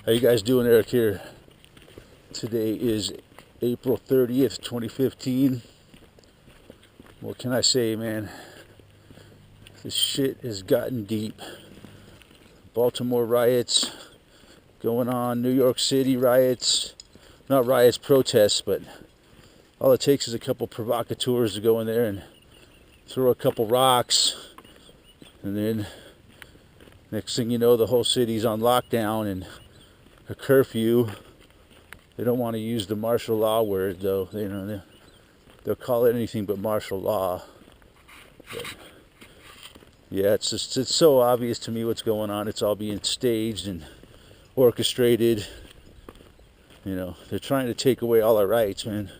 How you guys doing? Eric here. Today is April 30th, 2015. What can I say, man? This shit has gotten deep. Baltimore riots going on, New York City riots. Not riots, protests, but all it takes is a couple provocateurs to go in there and throw a couple rocks, and then next thing you know, the whole city's on lockdown and a curfew. They don't want to use the martial law word, though. They'll call it anything but martial law. But yeah, it's so obvious to me what's going on. It's all being staged and orchestrated. They're trying to take away all our rights, man.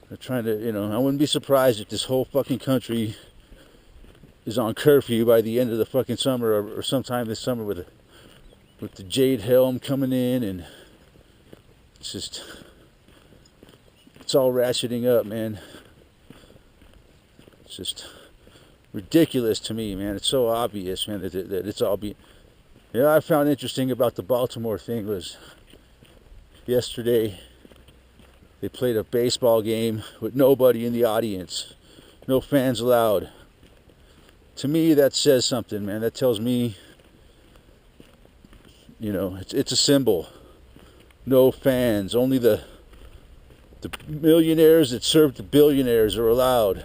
They're trying to, I wouldn't be surprised if this whole fucking country is on curfew by the end of the fucking summer, or sometime this summer with the Jade Helm coming in, and it's all ratcheting up, man. It's just ridiculous to me, man. It's so obvious, man, that it's all being... I found interesting about the Baltimore thing was yesterday they played a baseball game with nobody in the audience. No fans allowed. To me, that says something, man. That tells me, it's a symbol. No fans. Only the millionaires that serve the billionaires are allowed.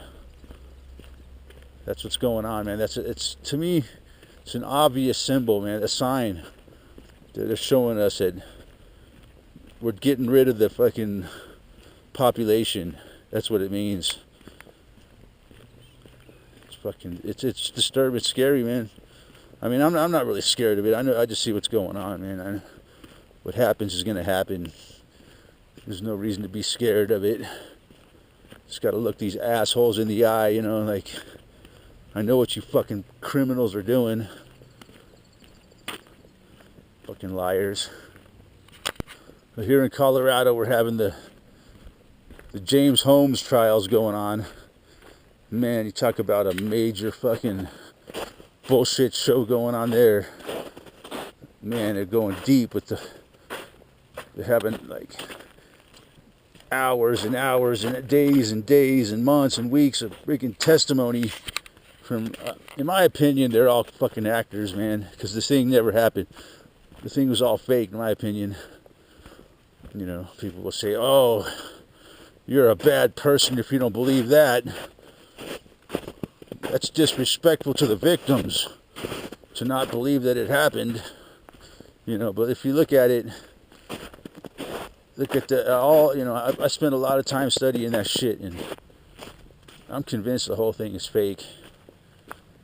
That's what's going on, man. To me, it's an obvious symbol, man. A sign that they're showing us that we're getting rid of the fucking population. That's what it means. It's disturbing. It's scary, man. I mean, I'm not really scared of it. I just see what's going on, man. What happens is going to happen. There's no reason to be scared of it. Just got to look these assholes in the eye, like, I know what you fucking criminals are doing. Fucking liars. But here in Colorado, we're having the James Holmes trials going on. Man, you talk about a major fucking bullshit show going on there. Man, they're going deep with they're having like hours and hours and days and months and weeks of freaking testimony from, in my opinion, they're all fucking actors, man, because this thing never happened. The thing was all fake, in my opinion. People will say, oh, you're a bad person if you don't believe that. That's disrespectful to the victims to not believe that it happened. But if you look at it, look at I spent a lot of time studying that shit, and I'm convinced the whole thing is fake.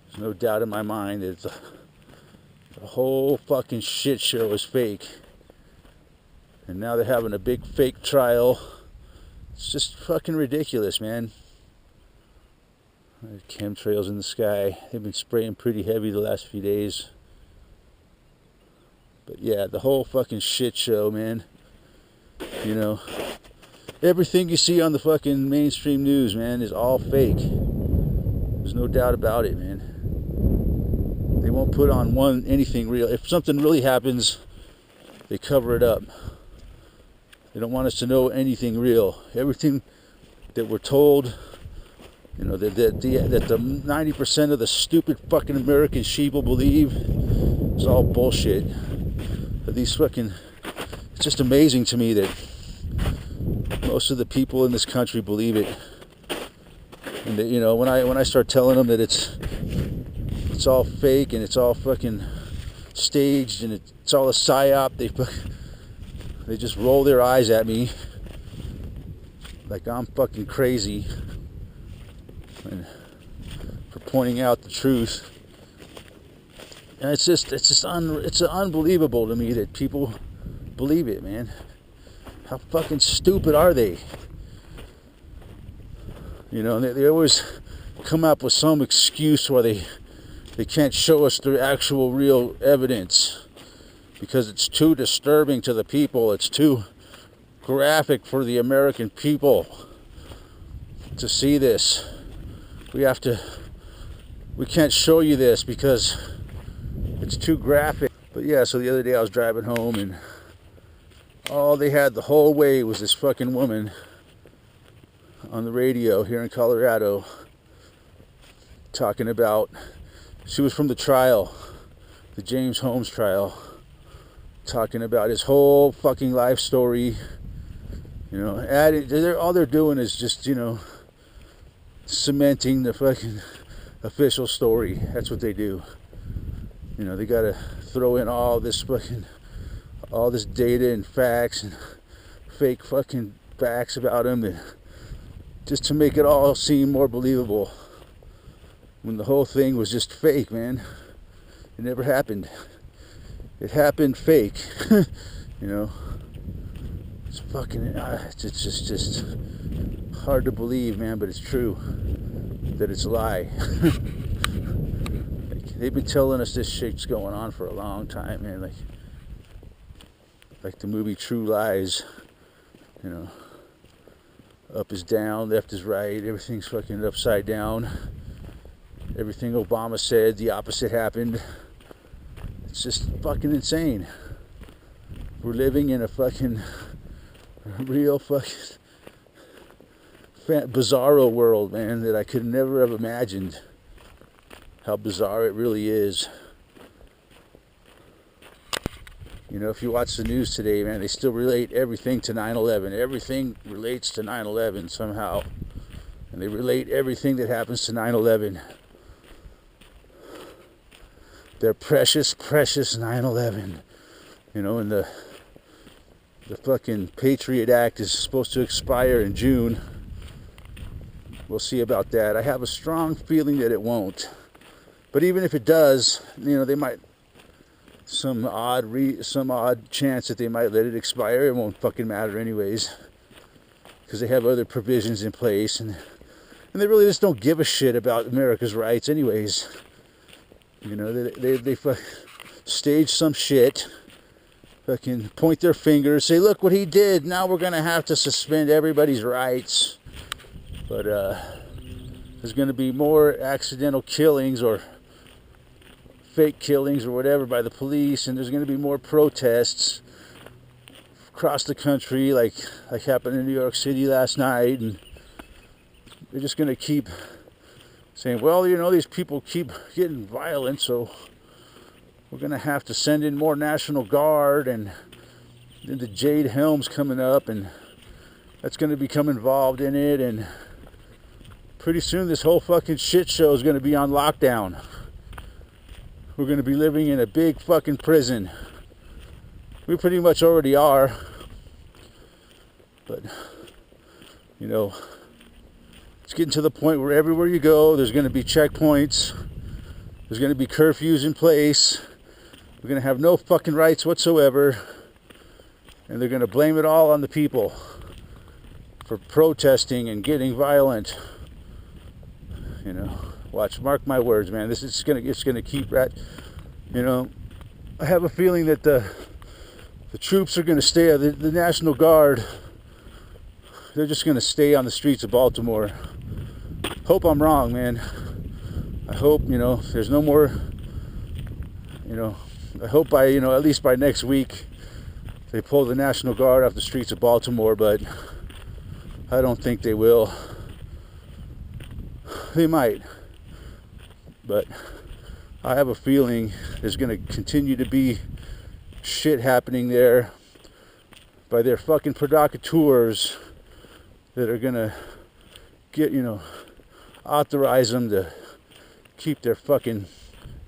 There's no doubt in my mind that the whole fucking shit show is fake. And now they're having a big fake trial. It's just fucking ridiculous, man. Chemtrails in the sky. They've been spraying pretty heavy the last few days. But yeah, the whole fucking shit show, man. Everything you see on the fucking mainstream news, man, is all fake. There's no doubt about it, man. They won't put on anything real. If something really happens, they cover it up. They don't want us to know anything real. Everything that we're told, that the 90% of the stupid fucking American sheeple believe is all bullshit. But these fucking... It's just amazing to me that most of the people in this country believe it. And that, when I start telling them that it's all fake and it's all fucking staged and it's all a psyop, they just roll their eyes at me like I'm fucking crazy, and for pointing out the truth. And it's unbelievable to me that people believe it, man. How fucking stupid are they? They always come up with some excuse why they can't show us the actual real evidence because it's too disturbing to the people. It's too graphic for the American people to see this. We can't show you this because it's too graphic. But yeah, so the other day I was driving home, and all they had the whole way was this fucking woman on the radio here in Colorado talking about, she was from the trial, the James Holmes trial, talking about his whole fucking life story. You know, all they're doing is just, you know, cementing the fucking official story. That's what they do. You know, they gotta throw in all this data and facts and fake fucking facts about him, and just to make it all seem more believable, when the whole thing was just fake, man. It never happened. It happened fake. You know, it's fucking, it's just hard to believe, man, but it's true that it's a lie. They've been telling us this shit's going on for a long time, man. Like the movie True Lies. You know, up is down, left is right, everything's fucking upside down. Everything Obama said, the opposite happened. It's just fucking insane. We're living in a fucking real fucking bizarro world, man, that I could never have imagined how bizarre it really is. You know, if you watch the news today, man, they still relate everything to 9/11. Everything relates to 9/11 somehow. And they relate everything that happens to 9/11. Their precious, precious 9/11. You know, and the fucking Patriot Act is supposed to expire in June. We'll see about that. I have a strong feeling that it won't. But even if it does, you know, they might, some odd chance that they might let it expire. It won't fucking matter anyways, because they have other provisions in place, and they really just don't give a shit about America's rights anyways. You know, they stage some shit, fucking point their fingers, say, look what he did, now we're gonna have to suspend everybody's rights. But there's gonna be more accidental killings or fake killings or whatever by the police, and there's going to be more protests across the country, like happened in New York City last night, and they're just going to keep saying, well, you know, these people keep getting violent, so we're going to have to send in more National Guard, and then the Jade Helms coming up, and that's going to become involved in it, and pretty soon this whole fucking shit show is going to be on lockdown. We're going to be living in a big fucking prison. We pretty much already are. But, you know, it's getting to the point where everywhere you go, there's going to be checkpoints. There's going to be curfews in place. We're going to have no fucking rights whatsoever. And they're going to blame it all on the people for protesting and getting violent. You know. Watch, mark my words, man. This is it's gonna keep right. You know, I have a feeling that the troops are gonna stay. The National Guard, they're just gonna stay on the streets of Baltimore. Hope I'm wrong, man. I hope, you know, there's no more. You know, I hope by, you know, at least by next week they pull the National Guard off the streets of Baltimore, but I don't think they will. They might. But I have a feeling there's going to continue to be shit happening there by their fucking provocateurs that are going to get, you know, authorize them to keep their fucking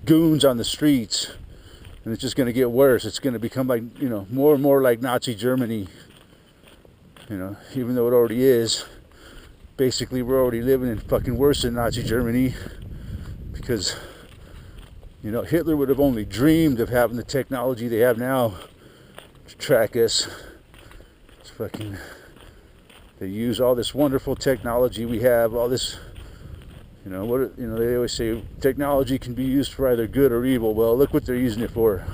goons on the streets. And it's just going to get worse. It's going to become like, you know, more and more like Nazi Germany. You know, even though it already is. Basically, we're already living in fucking worse than Nazi Germany. Because, you know, Hitler would have only dreamed of having the technology they have now to track us. It's fucking, they use all this wonderful technology we have, all this, you know, what, you know, they always say technology can be used for either good or evil. Well, look what they're using it for.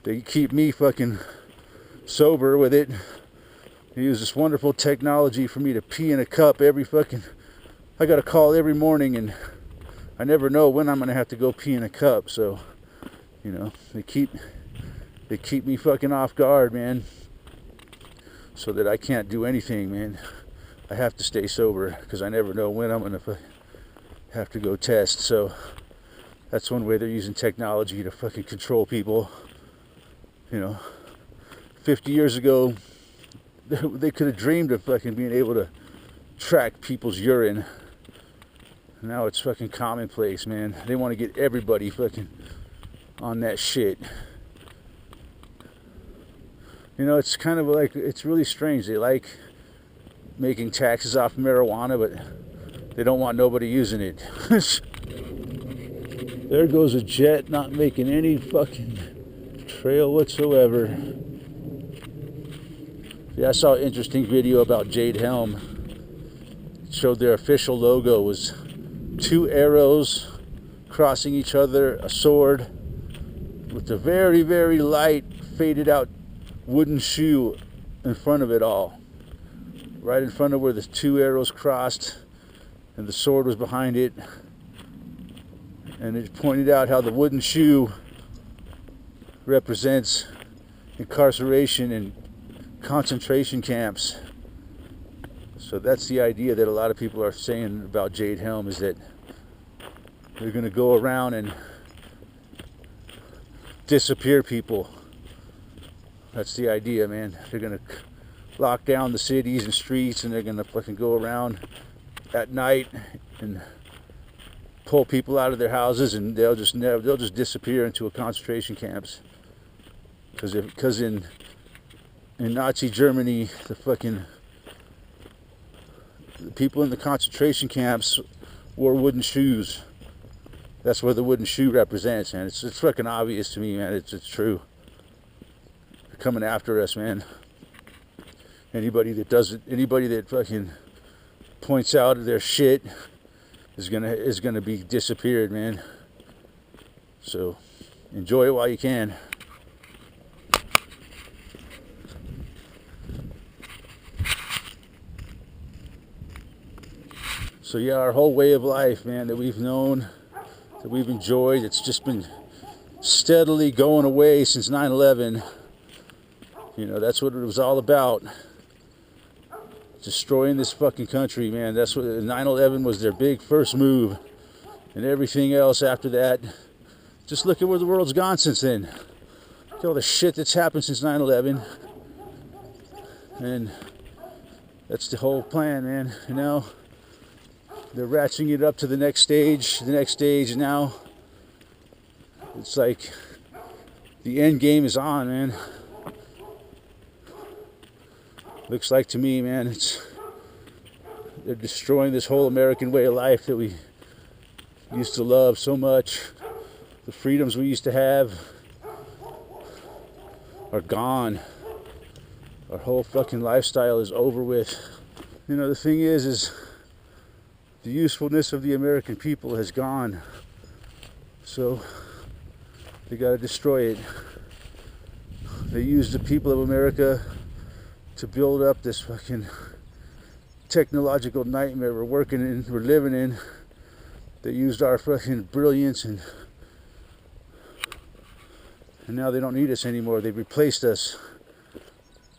They keep me fucking sober with it. They use this wonderful technology for me to pee in a cup every fucking, I got a call every morning, and I never know when I'm going to have to go pee in a cup. So You know, they keep me fucking off guard, man, so that I can't do anything, man. I have to stay sober because I never know when I'm gonna have to go test. So that's one way they're using technology to fucking control people. You know, 50 years ago, they could have dreamed of fucking being able to track people's urine. Now it's fucking commonplace, man. They want to get everybody fucking on that shit. You know, it's kind of like, it's really strange. They like making taxes off marijuana, but they don't want nobody using it. There goes a jet not making any fucking trail whatsoever. Yeah, I saw an interesting video about Jade Helm. It showed their official logo was 2 arrows crossing each other, a sword, with a very, very light, faded out wooden shoe in front of it all. Right in front of where the 2 arrows crossed, and the sword was behind it. And it pointed out how the wooden shoe represents incarceration and concentration camps. So that's the idea that a lot of people are saying about Jade Helm, is that they're going to go around and disappear people. That's the idea, man. They're going to lock down the cities and streets, and they're going to fucking go around at night and pull people out of their houses, and they'll just disappear into a concentration camps. Because in Nazi Germany, the people in the concentration camps wore wooden shoes. That's what the wooden shoe represents, man. It's fucking obvious to me, man. It's true. They're coming after us, man. Anybody that fucking points out their shit is gonna be disappeared, man. So enjoy it while you can. So yeah, our whole way of life, man, that we've known, that we've enjoyed, it's just been steadily going away since 9/11. You know, that's what it was all about. Destroying this fucking country, man. That's what 9/11 was, their big first move. And everything else after that, just look at where the world's gone since then. Look at all the shit that's happened since 9/11. And that's the whole plan, man. You know, they're ratcheting it up to the next stage, and now it's like the end game is on, man. Looks like to me, man, they're destroying this whole American way of life that we used to love so much. The freedoms we used to have are gone. Our whole fucking lifestyle is over with. You know, the thing is the usefulness of the American people has gone. So they gotta destroy it. They use the people of America to build up this fucking technological nightmare we're living in. They used our fucking brilliance, and now they don't need us anymore. They've replaced us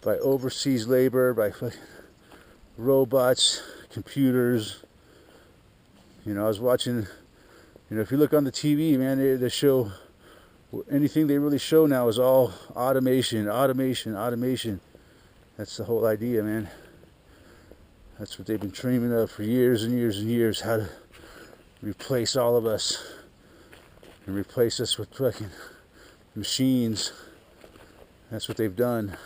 by overseas labor, by fucking robots, computers. You know, I was watching, you know, if you look on the TV, man, they show, anything they really show now is all automation. That's the whole idea, man. That's what they've been dreaming of for years and years and years, how to replace all of us and replace us with fucking machines. That's what they've done.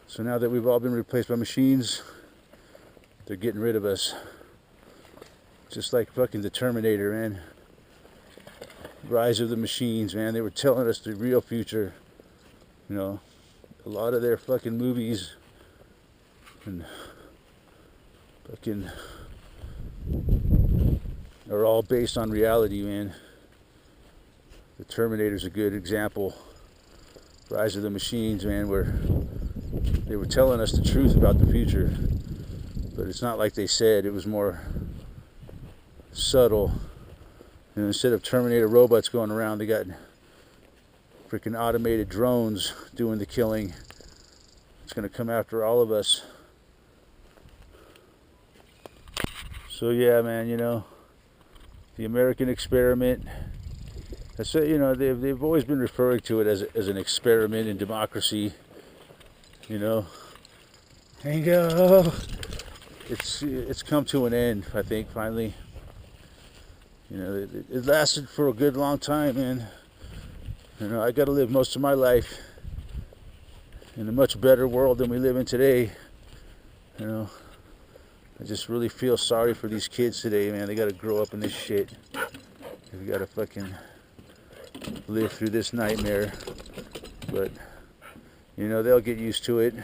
So now that we've all been replaced by machines, they're getting rid of us. Just like fucking the Terminator, man. Rise of the machines, man. They were telling us the real future. You know, a lot of their fucking movies and fucking are all based on reality, man. The Terminator's a good example. Rise of the Machines, man, where they were telling us the truth about the future. But it's not like they said. It was more subtle. And instead of Terminator robots going around, they got freaking automated drones doing the killing. It's going to come after all of us. So yeah, man, you know, the American experiment. I say, you know, they've always been referring to it as an experiment in democracy. You know, and it's come to an end, I think, finally. You know, it lasted for a good long time, man. You know, I got to live most of my life in a much better world than we live in today. You know, I just really feel sorry for these kids today, man. They got to grow up in this shit. They got to fucking live through this nightmare. But, you know, they'll get used to it,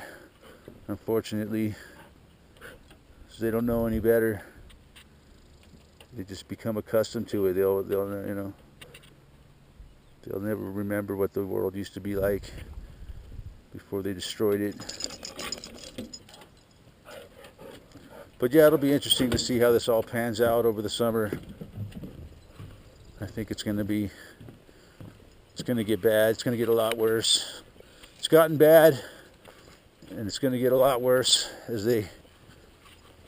unfortunately. They don't know any better. They just become accustomed to it. They'll you know, they'll never remember what the world used to be like before they destroyed it. But yeah, it'll be interesting to see how this all pans out over the summer. I think it's going to get bad. It's going to get a lot worse. It's gotten bad, and it's going to get a lot worse as they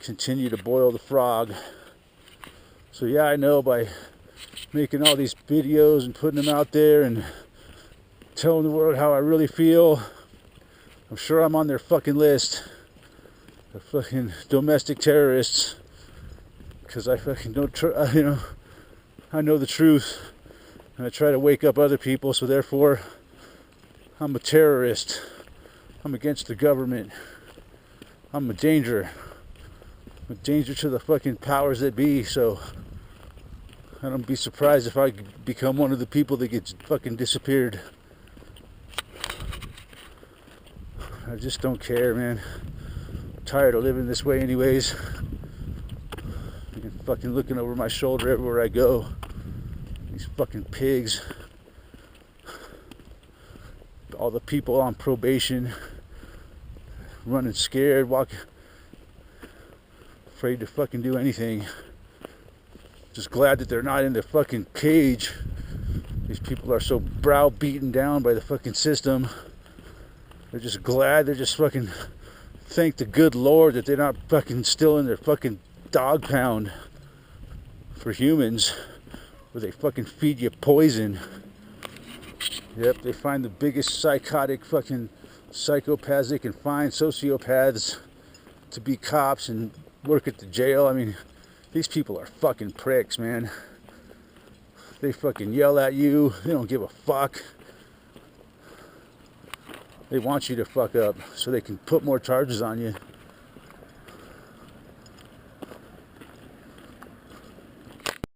continue to boil the frog. So yeah, I know by making all these videos and putting them out there and telling the world how I really feel, I'm sure I'm on their fucking list of fucking domestic terrorists, because I fucking don't you know, I know the truth and I try to wake up other people, so therefore I'm a terrorist. I'm against the government. I'm a danger. I'm a danger to the fucking powers that be, so I don't be surprised if I become one of the people that gets fucking disappeared. I just don't care, man. I'm tired of living this way anyways. And fucking looking over my shoulder everywhere I go. These fucking pigs. All the people on probation, running scared, walking, afraid to fucking do anything. Just glad that they're not in the fucking cage. These people are so browbeaten down by the fucking system. They're just glad, they're just fucking, thank the good Lord that they're not fucking still in their fucking dog pound for humans, where they fucking feed you poison. Yep, they find the biggest psychotic fucking psychopaths they can find, sociopaths, to be cops and work at the jail. I mean, these people are fucking pricks, man. They fucking yell at you. They don't give a fuck. They want you to fuck up so they can put more charges on you.